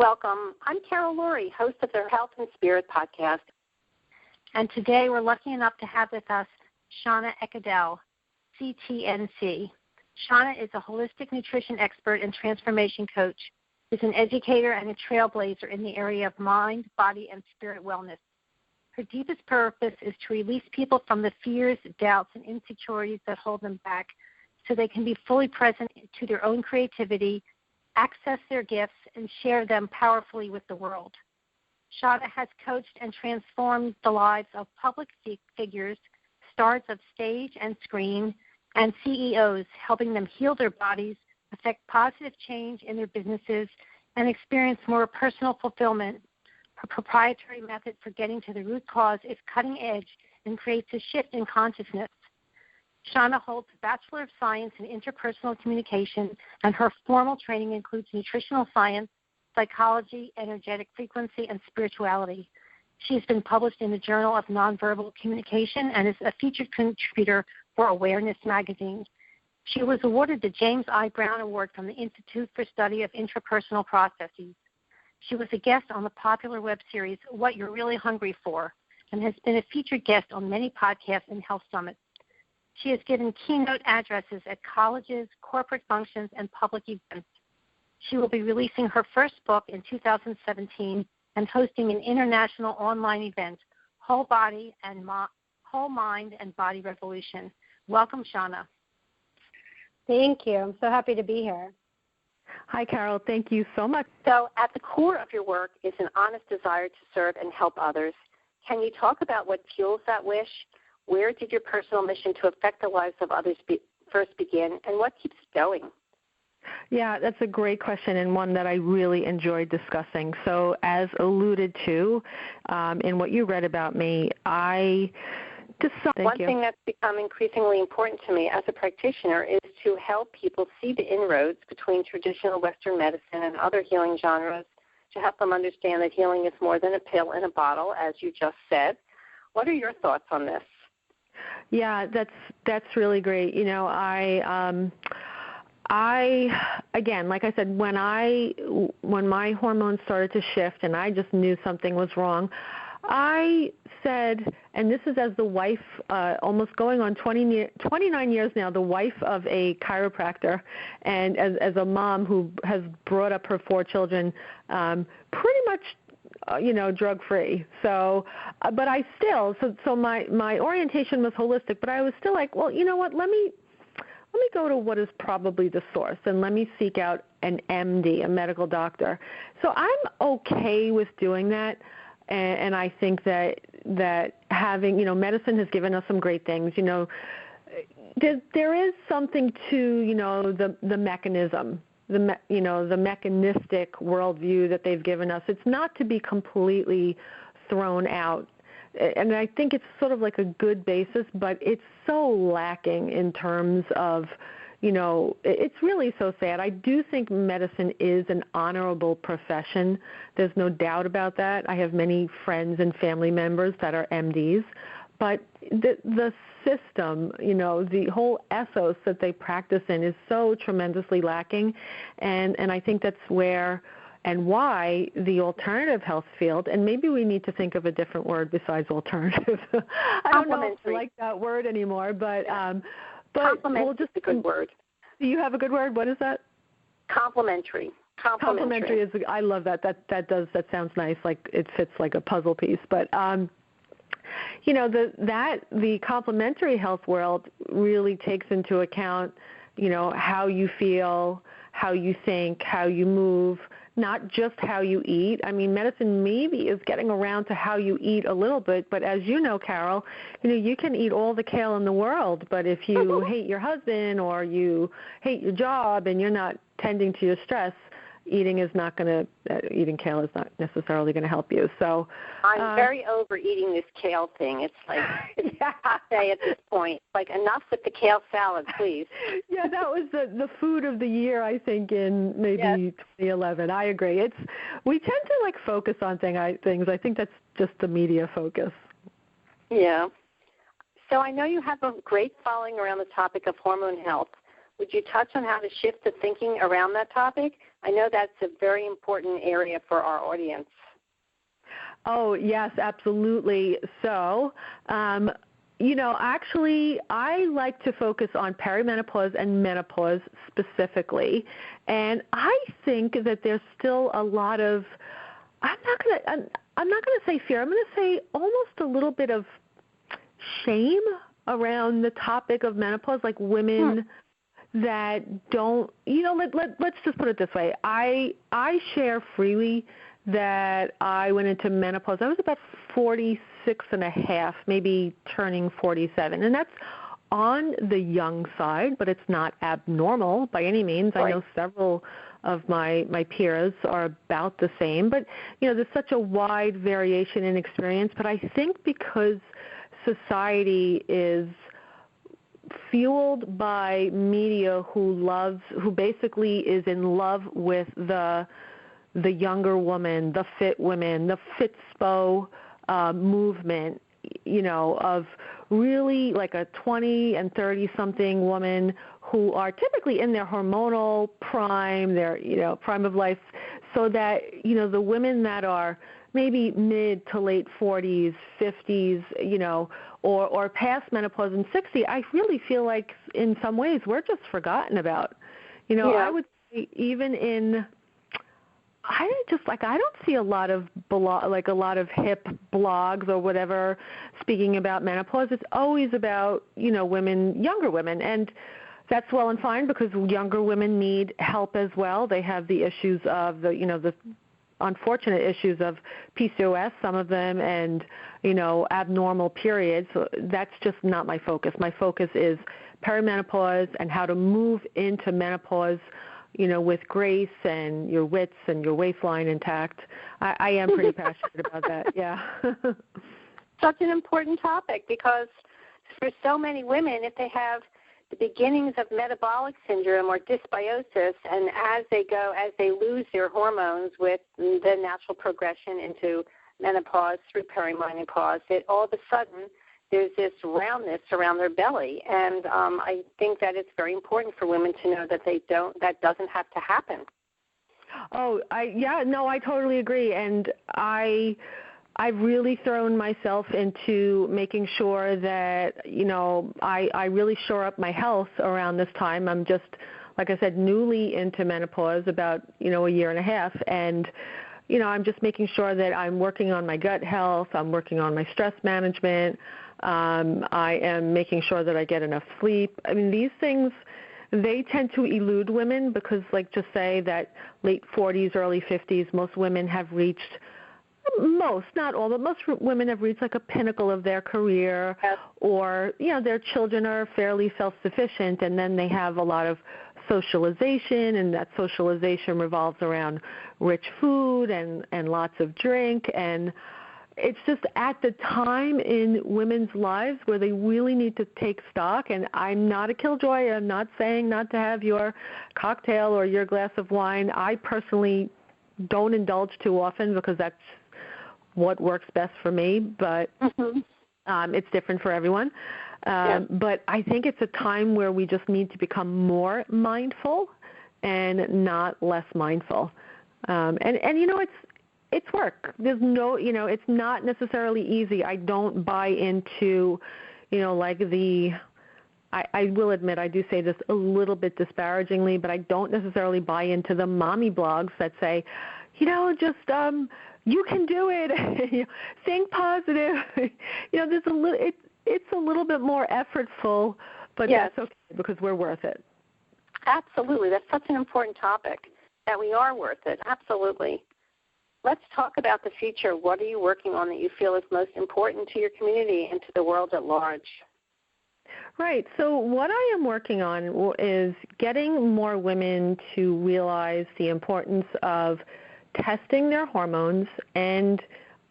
Welcome. I'm Carol Laurie, host of the Health and Spirit podcast. And today we're lucky enough to have with us Shana Ekedal, CTNC. Shana is a holistic nutrition expert and transformation coach. She's an educator and a trailblazer in the area of mind, body, and spirit wellness. Her deepest purpose is to release people from the fears, doubts, and insecurities that hold them back so they can be fully present to their own creativity, access their gifts, and share them powerfully with the world. Shana has coached and transformed the lives of public figures, stars of stage and screen, and CEOs, helping them heal their bodies, affect positive change in their businesses, and experience more personal fulfillment. Her proprietary method for getting to the root cause is cutting edge and creates a shift in consciousness. Shana holds a Bachelor of Science in Interpersonal Communication, and her formal training includes nutritional science, psychology, energetic frequency, and spirituality. She has been published in the Journal of Nonverbal Communication and is a featured contributor for Awareness magazine. She was awarded the James I. Brown Award from the Institute for Study of Intrapersonal Processes. She was a guest on the popular web series What You're Really Hungry For and has been a featured guest on many podcasts and health summits. She has given keynote addresses at colleges, corporate functions, and public events. She will be releasing her first book in 2017 and hosting an international online event, Whole Mind and Body Revolution. Welcome, Shana. Thank you. I'm so happy to be here. Hi, Carol. Thank you so much. So at the core of your work is an honest desire to serve and help others. Can you talk about what fuels that wish? Where did your personal mission to affect the lives of others first begin, and what keeps it going? Yeah, that's a great question and one that I really enjoyed discussing. So as alluded to in what you read about me, One thing that's become increasingly important to me as a practitioner is to help people see the inroads between traditional Western medicine and other healing genres, to help them understand that healing is more than a pill in a bottle, as you just said. What are your thoughts on this? Yeah, that's really great. You know, I again, like I said, when my hormones started to shift and I just knew something was wrong, I said, and this is as the wife, almost going on 29 years now, the wife of a chiropractor, and as a mom who has brought up her 4 children pretty much, drug-free. So, but I still, so my orientation was holistic, but I was still like, well, you know what, let me go to what is probably the source, and let me seek out an MD, a medical doctor. So I'm okay with doing that, and I think that having, medicine has given us some great things. There is something to, the mechanism, the mechanistic worldview that they've given us. It's not to be completely thrown out. And I think it's sort of like a good basis, but it's so lacking in terms of, it's really so sad. I do think medicine is an honorable profession. There's no doubt about that. I have many friends and family members that are MDs. But the system, the whole ethos that they practice in is so tremendously lacking. And I think that's where and why the alternative health field, and maybe we need to think of a different word besides alternative. I don't know if I like that word anymore, but complementary is a good word. Do you have a good word? What is that? Complementary. Complementary is. I love that. That sounds nice. Like it fits like a puzzle piece. But the complementary health world really takes into account, how you feel, how you think, how you move, not just how you eat. I mean, medicine maybe is getting around to how you eat a little bit, but as you know, Carol, you can eat all the kale in the world, but if you hate your husband or you hate your job and you're not tending to your stress, eating kale is not necessarily going to help you. So I'm very over eating this kale thing. It's like I say at this point, like enough with the kale salad, please. Yeah, that was the food of the year, I think, in maybe 2011. I agree. We tend to focus on things. I think that's just the media focus. Yeah. So I know you have a great following around the topic of hormone health. Would you touch on how to shift the thinking around that topic? I know that's a very important area for our audience. Oh, yes, absolutely. So, actually, I like to focus on perimenopause and menopause specifically, and I think that there's still a lot of, I'm not going to say fear. I'm going to say almost a little bit of shame around the topic of menopause, like women that don't, let's just put it this way. I share freely that I went into menopause. I was about 46 and a half, maybe turning 47. And that's on the young side, but it's not abnormal by any means. Right. I know several of my peers are about the same. But, there's such a wide variation in experience. But I think because society is fueled by media who basically is in love with the younger woman, the fit women, the Fitspo movement, of really like a 20 and 30-something woman who are typically in their hormonal prime, their, prime of life, so that, the women that are maybe mid to late 40s, 50s, or past menopause and 60, I really feel like in some ways we're just forgotten about. I would say even in, I don't see a lot of hip blogs or whatever speaking about menopause. It's always about, women, younger women, and that's well and fine because younger women need help as well. They have the issues of the unfortunate issues of PCOS, some of them, and, abnormal periods. So that's just not my focus. My focus is perimenopause and how to move into menopause, with grace and your wits and your waistline intact. I am pretty passionate about that, yeah. Such an important topic because for so many women, if they have the beginnings of metabolic syndrome or dysbiosis, and as they lose their hormones with the natural progression into menopause through perimenopause, all of a sudden there's this roundness around their belly, and I think that it's very important for women to know that that doesn't have to happen. Oh, I totally agree, and I've really thrown myself into making sure that, I really shore up my health around this time. I'm just, like I said, newly into menopause, about, a year and a half, and, I'm just making sure that I'm working on my gut health, I'm working on my stress management, I am making sure that I get enough sleep. I mean, these things, they tend to elude women because, just say that late 40s, early 50s, most women have reached, not all, but most women have reached like a pinnacle of their career, or, their children are fairly self-sufficient, and then they have a lot of socialization, and that socialization revolves around rich food and lots of drink, and it's just at the time in women's lives where they really need to take stock. And I'm not a killjoy. I'm not saying not to have your cocktail or your glass of wine. I personally don't indulge too often because that's what works best for me, but it's different for everyone. But I think it's a time where we just need to become more mindful and not less mindful. And it's work. There's no, it's not necessarily easy. I don't buy into, I will admit I do say this a little bit disparagingly, but I don't necessarily buy into the mommy blogs that say, you can do it. Think positive. There's it's a little bit more effortful, but that's okay because we're worth it. Absolutely. That's such an important topic, that we are worth it. Absolutely. Let's talk about the future. What are you working on that you feel is most important to your community and to the world at large? Right. So what I am working on is getting more women to realize the importance of testing their hormones and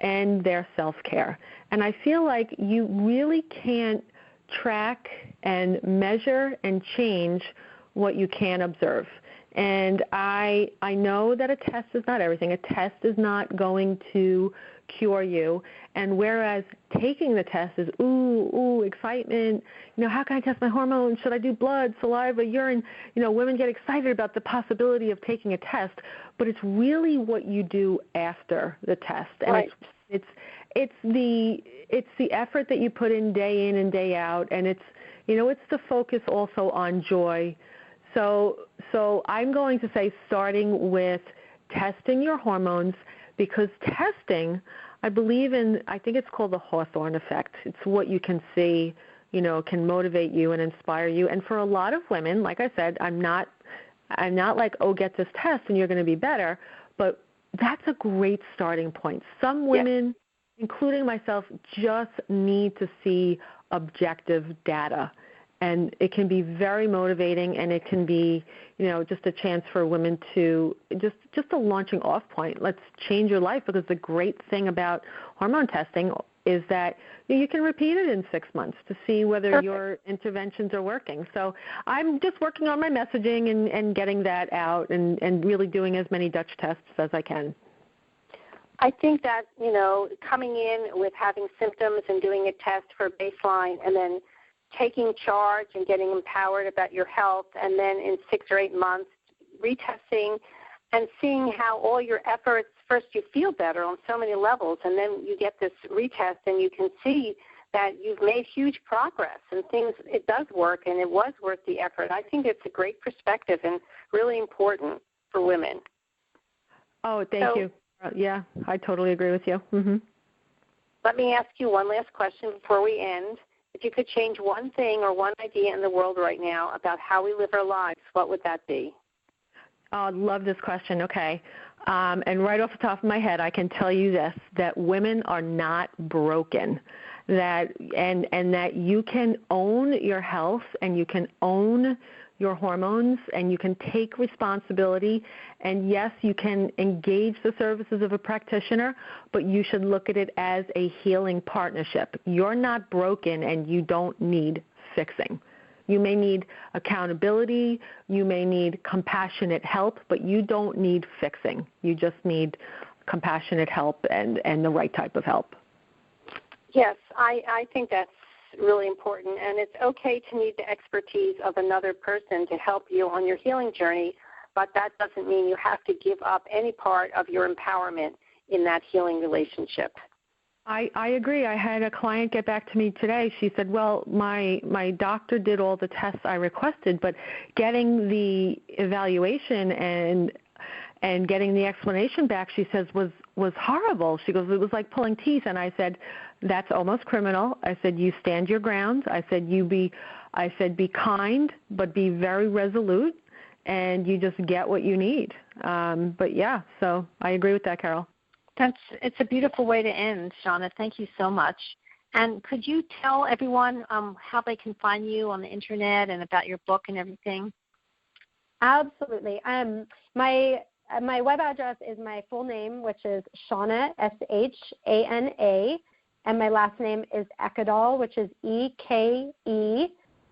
their self-care. And I feel like you really can't track and measure and change what you can observe. And I know that a test is not everything. A test is not going to cure you. And whereas taking the test is, ooh, excitement, how can I test my hormones? Should I do blood, saliva, urine? Women get excited about the possibility of taking a test, but it's really what you do after the test. And right. it's the effort that you put in and day out, and it's the focus also on joy. So I'm going to say starting with testing your hormones, because testing, I think it's called the Hawthorne effect. It's what you can see, can motivate you and inspire you. And for a lot of women, like I said, I'm not like, oh, get this test and you're going to be better, but that's a great starting point. Some women, including myself, just need to see objective data. And it can be very motivating, and it can be, just a chance for women to just a launching off point. Let's change your life, because the great thing about hormone testing is that you can repeat it in 6 months to see whether your interventions are working. So I'm just working on my messaging and getting that out and really doing as many Dutch tests as I can. I think that, coming in with having symptoms and doing a test for baseline, and then taking charge and getting empowered about your health, and then in 6 or 8 months retesting and seeing how all your efforts, first you feel better on so many levels, and then you get this retest and you can see that you've made huge progress and it does work, and it was worth the effort. I think it's a great perspective and really important for women. Oh, thank you. Yeah, I totally agree with you. Mm-hmm. Let me ask you one last question before we end. If you could change one thing or one idea in the world right now about how we live our lives, what would that be? Oh, I love this question. Okay. And right off the top of my head, I can tell you this, that women are not broken, and that you can own your health and you can own your hormones, and you can take responsibility. And yes, you can engage the services of a practitioner, but you should look at it as a healing partnership. You're not broken, and you don't need fixing. You may need accountability, you may need compassionate help, but you don't need fixing. You just need compassionate help and the right type of help. Yes, I think that's really important, and it's okay to need the expertise of another person to help you on your healing journey, but that doesn't mean you have to give up any part of your empowerment in that healing relationship. I agree. I had a client get back to me today. She said, well, my doctor did all the tests I requested, but getting the evaluation and getting the explanation back, she says, was horrible. She goes, it was like pulling teeth. And I said, that's almost criminal. I said, you stand your ground. I said, be kind, but be very resolute, and you just get what you need. But yeah, so I agree with that, Carol. It's a beautiful way to end, Shana. Thank you so much. And could you tell everyone how they can find you on the internet and about your book and everything? Absolutely. My web address is my full name, which is Shana, Shana, and my last name is Ekedal, which is EKE,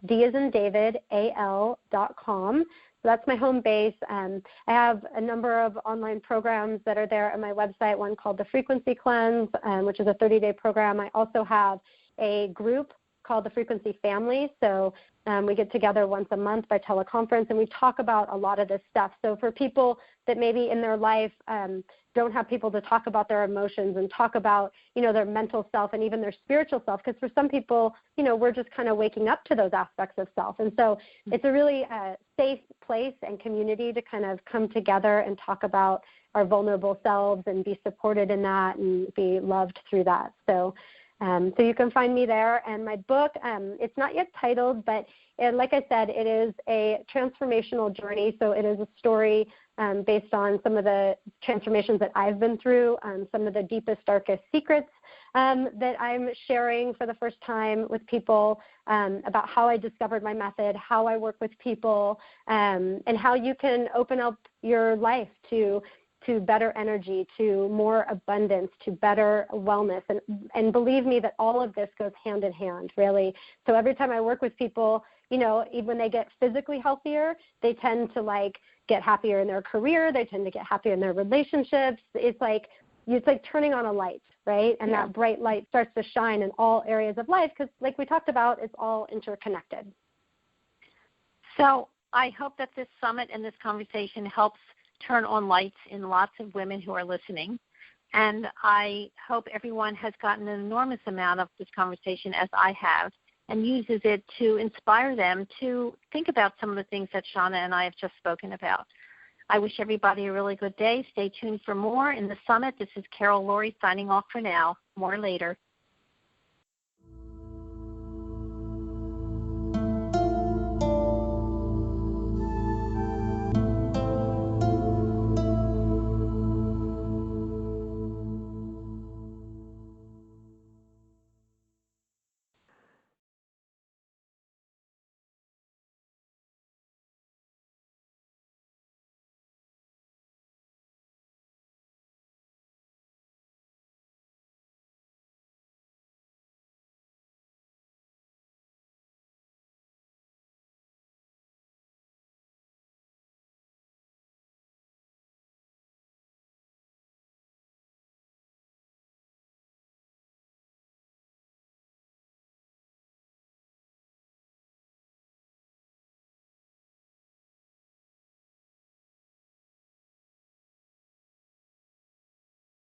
D as in David, AL.com. So that's my home base. I have a number of online programs that are there on my website, one called the Frequency Cleanse, which is a 30-day program. I also have a group called the Frequency Family. So we get together once a month by teleconference, and we talk about a lot of this stuff. So for people that maybe in their life don't have people to talk about their emotions and talk about, their mental self and even their spiritual self, because for some people, we're just kind of waking up to those aspects of self. And so it's a really safe place and community to kind of come together and talk about our vulnerable selves and be supported in that and be loved through that. So you can find me there. And my book, it's not yet titled, but like I said, it is a transformational journey. So it is a story based on some of the transformations that I've been through, some of the deepest, darkest secrets that I'm sharing for the first time with people about how I discovered my method, how I work with people, and how you can open up your life to better energy, to more abundance, to better wellness. And believe me that all of this goes hand in hand, really. So every time I work with people, even when they get physically healthier, they tend to get happier in their career. They tend to get happier in their relationships. It's like it's like turning on a light, right? And that bright light starts to shine in all areas of life because, like we talked about, it's all interconnected. So I hope that this summit and this conversation helps turn on lights in lots of women who are listening. And I hope everyone has gotten an enormous amount of this conversation, as I have, and uses it to inspire them to think about some of the things that Shana and I have just spoken about. I wish everybody a really good day. Stay tuned for more in the summit. This is Carol Laurie signing off for now. More later.